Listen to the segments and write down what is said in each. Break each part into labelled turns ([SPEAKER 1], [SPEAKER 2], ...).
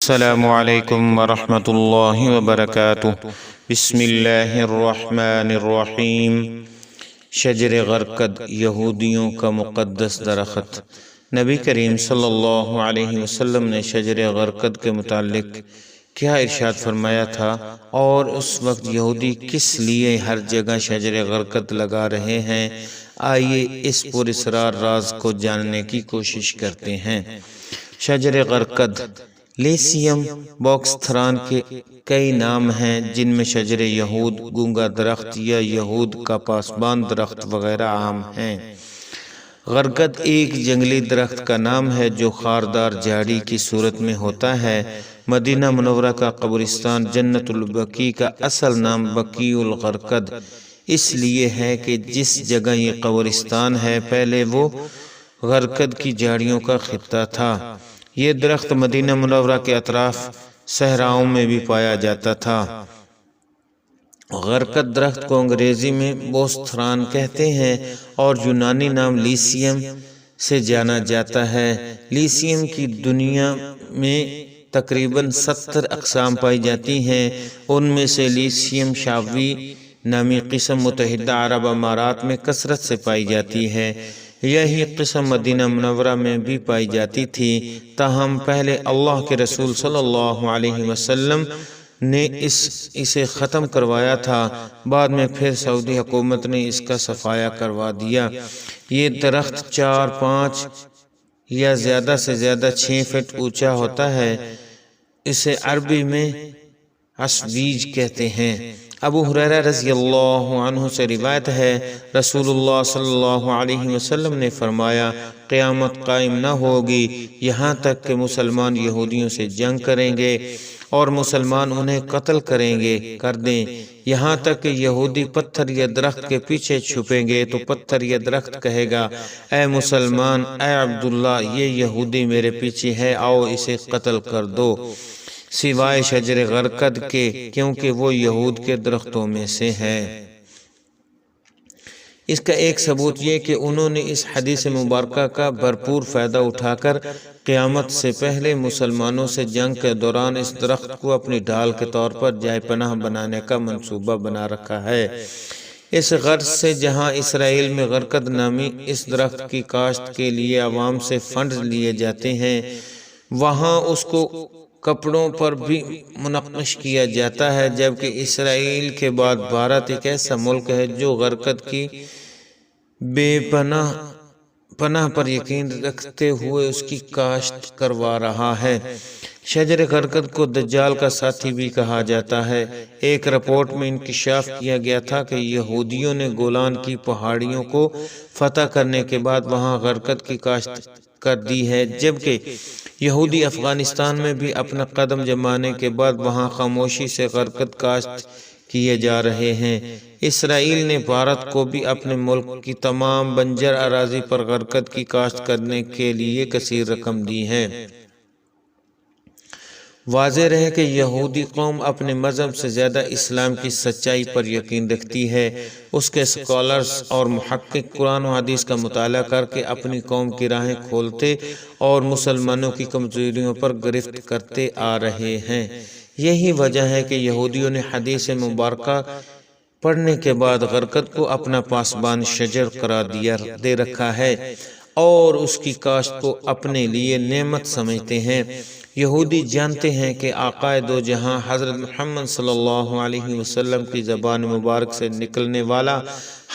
[SPEAKER 1] السلام علیکم ورحمۃ اللہ وبرکاتہ۔ بسم اللہ الرحمن الرحیم۔ شجر غرقد، یہودیوں کا مقدس درخت۔ نبی کریم صلی اللہ علیہ وسلم نے شجر غرقد کے متعلق کیا ارشاد فرمایا تھا، اور اس وقت یہودی کس لیے ہر جگہ شجر غرقد لگا رہے ہیں؟ آئیے اس پراسرار راز کو جاننے کی کوشش کرتے ہیں۔ شجر غرقد لیسیم باکستھران کے کئی نام ہیں، جن میں شجر یہود، گونگا درخت یا یہود کا پاسبان درخت وغیرہ عام ہیں۔ غرقد ایک جنگلی درخت کا نام ہے جو خاردار جھاڑی کی صورت میں ہوتا ہے۔ مدینہ منورہ کا قبرستان جنت البقیع کا اصل نام بقیع الغرقد اس لیے ہے کہ جس جگہ یہ قبرستان ہے پہلے وہ غرقد کی جھاڑیوں کا خطہ تھا۔ یہ درخت مدینہ منورہ کے اطراف صحراؤں میں بھی پایا جاتا تھا۔ غرقد درخت کو انگریزی میں بوستھران کہتے ہیں اور یونانی نام لیسیم سے جانا جاتا ہے۔ لیسیم کی دنیا میں تقریباً 70 اقسام پائی جاتی ہیں۔ ان میں سے لیسیم شاوی نامی قسم متحدہ عرب امارات میں کثرت سے پائی جاتی ہے۔ یہی قسم مدینہ منورہ میں بھی پائی جاتی تھی، تاہم پہلے اللہ کے رسول صلی اللہ علیہ وسلم نے اسے ختم کروایا تھا، بعد میں پھر سعودی حکومت نے اس کا صفایا کروا دیا۔ یہ درخت 4، 5 یا زیادہ سے زیادہ 6 فٹ اونچا ہوتا ہے۔ اسے عربی میں عصویج کہتے ہیں۔ ابو ہریرہ رضی اللہ عنہ سے روایت ہے، رسول اللہ صلی اللہ علیہ وسلم نے فرمایا، قیامت قائم نہ ہوگی یہاں تک کہ مسلمان یہودیوں سے جنگ کریں گے اور مسلمان انہیں قتل کر دیں، یہاں تک کہ یہودی پتھر یا درخت کے پیچھے چھپیں گے تو پتھر یا درخت کہے گا، اے مسلمان، اے عبداللہ، یہ یہودی میرے پیچھے ہے، آؤ اسے قتل کر دو، سوائے شجر غرقد کے، کیونکہ وہ یہود کے درختوں میں سے ہے۔ اس کا ایک ثبوت یہ کہ انہوں نے اس حدیث مبارکہ کا بھرپور فائدہ اٹھا کر قیامت سے پہلے مسلمانوں سے جنگ کے دوران اس درخت کو اپنی ڈھال کے طور پر جائے پناہ بنانے کا منصوبہ بنا رکھا ہے۔ اس غرض سے جہاں اسرائیل میں غرقد نامی اس درخت کی کاشت کے لیے عوام سے فنڈ لیے جاتے ہیں، وہاں اس کو کپڑوں پر بھی منقش کیا جاتا ہے، جبکہ اسرائیل کے بعد بھارت ایک ایسا ملک ہے جو غرقد کی بے پناہ پر یقین رکھتے ہوئے اس کی کاشت کروا رہا ہے۔ شجر غرقد کو دجال کا ساتھی بھی کہا جاتا ہے۔ ایک رپورٹ میں انکشاف کیا گیا تھا کہ یہودیوں نے گولان کی پہاڑیوں کو فتح کرنے کے بعد وہاں غرقد کی کاشت کر دی ہے، جبکہ یہودی افغانستان میں بھی اپنا قدم جمانے کے بعد وہاں خاموشی سے غرقد کاشت کیے جا رہے ہیں۔ اسرائیل نے بھارت کو بھی اپنے ملک کی تمام بنجر اراضی پر غرقد کی کاشت کرنے کے لیے کثیر رقم دی ہے۔ واضح رہے کہ یہودی قوم اپنے مذہب سے زیادہ اسلام کی سچائی پر یقین رکھتی ہے۔ اس کے اسکالرز اور محقق قرآن و حدیث کا مطالعہ کر کے اپنی قوم کی راہیں کھولتے اور مسلمانوں کی کمزوریوں پر گرفت کرتے آ رہے ہیں۔ یہی وجہ ہے کہ یہودیوں نے حدیث مبارکہ پڑھنے کے بعد غرقد کو اپنا پاسبان شجر قرار دے رکھا ہے اور اس کی کاشت کو اپنے لیے نعمت سمجھتے ہیں۔ یہودی جانتے ہیں کہ آقائے دو جہاں حضرت محمد صلی اللہ علیہ وسلم کی زبان مبارک سے نکلنے والا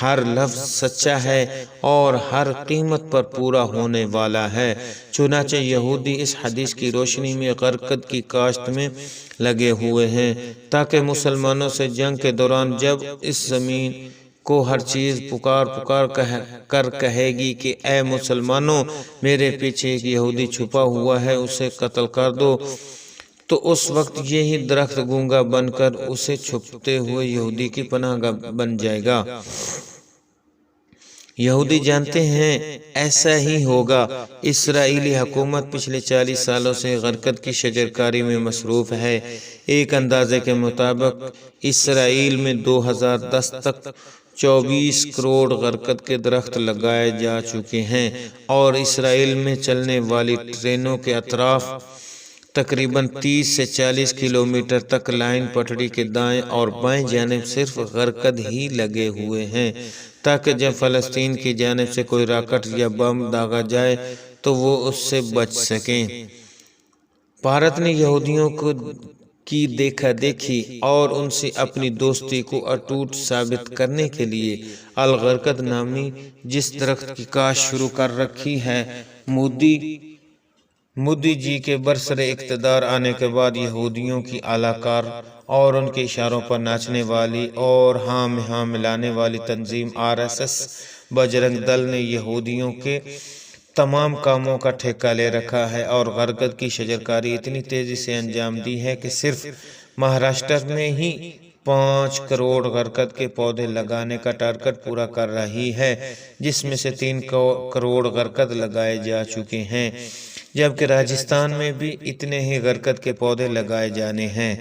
[SPEAKER 1] ہر لفظ سچا ہے اور ہر قیمت پر پورا ہونے والا ہے، چنانچہ یہودی اس حدیث کی روشنی میں غرقد کی کاشت میں لگے ہوئے ہیں، تاکہ مسلمانوں سے جنگ کے دوران جب اس زمین کو ہر چیز پکار کر کہے گی کہ اے مسلمانوں، میرے پیچھے ایک یہودی چھپا ہوا ہے، اسے قتل کر دو، تو اس وقت یہی درخت گونگا بن کر اسے چھپتے ہوئے یہودی کی پناہ گاہ بن جائے گا۔ یہودی جانتے ہیں ایسا ہی ہوگا۔ اسرائیلی حکومت پچھلے 40 سالوں سے غرقد کی شجرکاری میں مصروف ہے۔ ایک اندازے کے مطابق اسرائیل میں 2010 تک 24 کروڑ غرقد کے درخت لگائے جا چکے ہیں اور اسرائیل میں چلنے والی ٹرینوں کے اطراف تقریباً 30 سے 40 کلومیٹر تک لائن پٹڑی کے دائیں اور بائیں جانب صرف غرقد ہی لگے ہوئے ہیں تاکہ جب فلسطین کی جانب سے کوئی راکٹ یا بم داغا جائے تو وہ اس سے بچ سکیں۔ بھارت نے یہودیوں کی دیکھا دیکھی اور ان سے اپنی دوستی کو اٹوٹ ثابت کرنے کے لیے الغرقد نامی جس درخت کی کاشت شروع کر رکھی ہے۔ مودی جی کے برسر اقتدار آنے کے بعد یہودیوں کی اعلی کار اور ان کے اشاروں پر ناچنے والی اور ہاں میں ہاں ملانے والی تنظیم RSS بجرنگ دل نے یہودیوں کے تمام کاموں کا ٹھیکہ لے رکھا ہے اور غرقد کی شجرکاری اتنی تیزی سے انجام دی ہے کہ صرف مہاراشٹر میں ہی 5 کروڑ غرقد کے پودے لگانے کا ٹارگٹ پورا کر رہی ہے، جس میں سے 3 کروڑ غرقد لگائے جا چکے ہیں، جبکہ راجستھان میں بھی اتنے ہی غرقد کے پودے لگائے جانے ہیں۔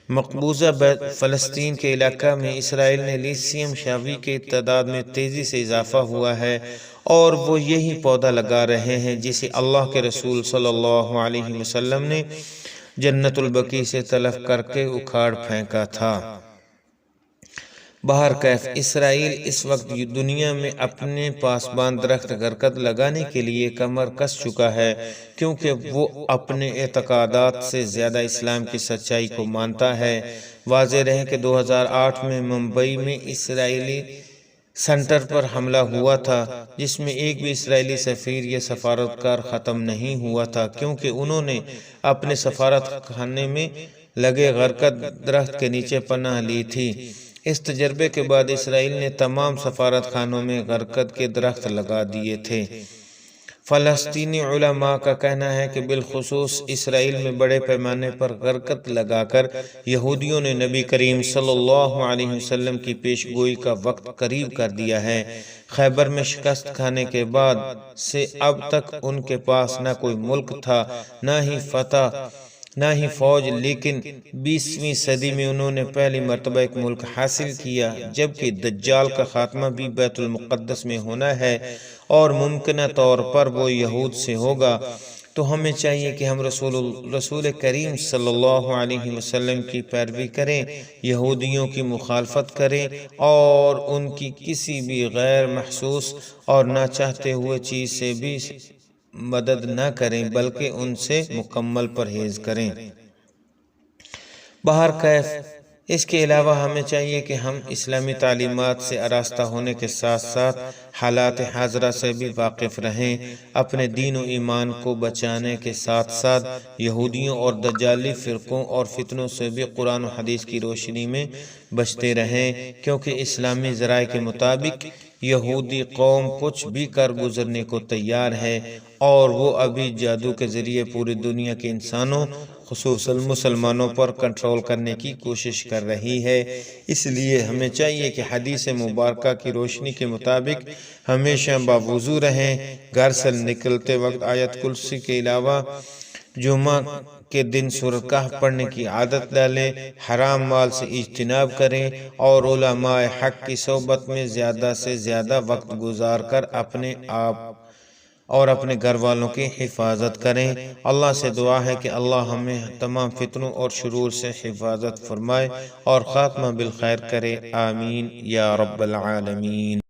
[SPEAKER 1] مقبوضہ فلسطین کے علاقہ میں اسرائیل نے لیثیم شاوی کے تعداد میں تیزی سے اضافہ ہوا ہے اور وہ یہی پودا لگا رہے ہیں جسے اللہ کے رسول صلی اللہ علیہ وسلم نے جنت البقیع سے طلب کر کے اکھاڑ پھینکا تھا۔ بہرکیف اسرائیل اس وقت دنیا میں اپنے پاسبان درخت غرقد لگانے کے لیے کمر کس چکا ہے، کیونکہ وہ اپنے اعتقادات سے زیادہ اسلام کی سچائی کو مانتا ہے۔ واضح رہے کہ 2008 میں ممبئی میں اسرائیلی سینٹر پر حملہ ہوا تھا، جس میں ایک بھی اسرائیلی سفیر یا سفارتکار ختم نہیں ہوا تھا، کیونکہ انہوں نے اپنے سفارت خانے میں لگے غرقد درخت کے نیچے پناہ لی تھی۔ اس تجربے کے بعد اسرائیل نے تمام سفارت خانوں میں غرقد کے درخت لگا دیے تھے۔ فلسطینی علماء کا کہنا ہے کہ بالخصوص اسرائیل میں بڑے پیمانے پر غرقد لگا کر یہودیوں نے نبی کریم صلی اللہ علیہ وسلم کی پیش گوئی کا وقت قریب کر دیا ہے۔ خیبر میں شکست کھانے کے بعد سے اب تک ان کے پاس نہ کوئی ملک تھا، نہ ہی فتح، نہ ہی فوج، لیکن 20ویں صدی میں انہوں نے پہلی مرتبہ ایک ملک حاصل کیا، جبکہ دجال کا خاتمہ بھی بیت المقدس میں ہونا ہے اور ممکنہ طور پر وہ یہود سے ہوگا۔ تو ہمیں چاہیے کہ ہم رسول کریم صلی اللہ علیہ وسلم کی پیروی کریں، یہودیوں کی مخالفت کریں اور ان کی کسی بھی غیر محسوس اور نہ چاہتے ہوئے چیز سے بھی مدد نہ کریں، بلکہ ان سے مکمل پرہیز کریں۔ بہرکیف اس کے علاوہ ہمیں چاہیے کہ ہم اسلامی تعلیمات سے آراستہ ہونے کے ساتھ ساتھ حالات حاضرہ سے بھی واقف رہیں، اپنے دین و ایمان کو بچانے کے ساتھ ساتھ یہودیوں اور دجالی فرقوں اور فتنوں سے بھی قرآن و حدیث کی روشنی میں بچتے رہیں، کیونکہ اسلامی ذرائع کے مطابق یہودی قوم کچھ بھی کر گزرنے کو تیار ہے اور وہ ابھی جادو کے ذریعے پوری دنیا کے انسانوں خصوصاً مسلمانوں پر کنٹرول کرنے کی کوشش کر رہی ہے۔ اس لیے ہمیں چاہیے کہ حدیث مبارکہ کی روشنی کے مطابق ہمیشہ باوضو رہیں، گھر سے نکلتے وقت آیت کرسی کے علاوہ جمعہ کے دن سورۃ کہف پڑھنے کی عادت ڈالیں، حرام مال سے اجتناب کریں اور علماء حق کی صحبت میں زیادہ سے زیادہ وقت گزار کر اپنے آپ اور اپنے گھر والوں کی حفاظت کریں۔ اللہ سے دعا ہے کہ اللہ ہمیں تمام فتنوں اور شرور سے حفاظت فرمائے اور خاتمہ بالخیر کرے، آمین یا رب العالمین۔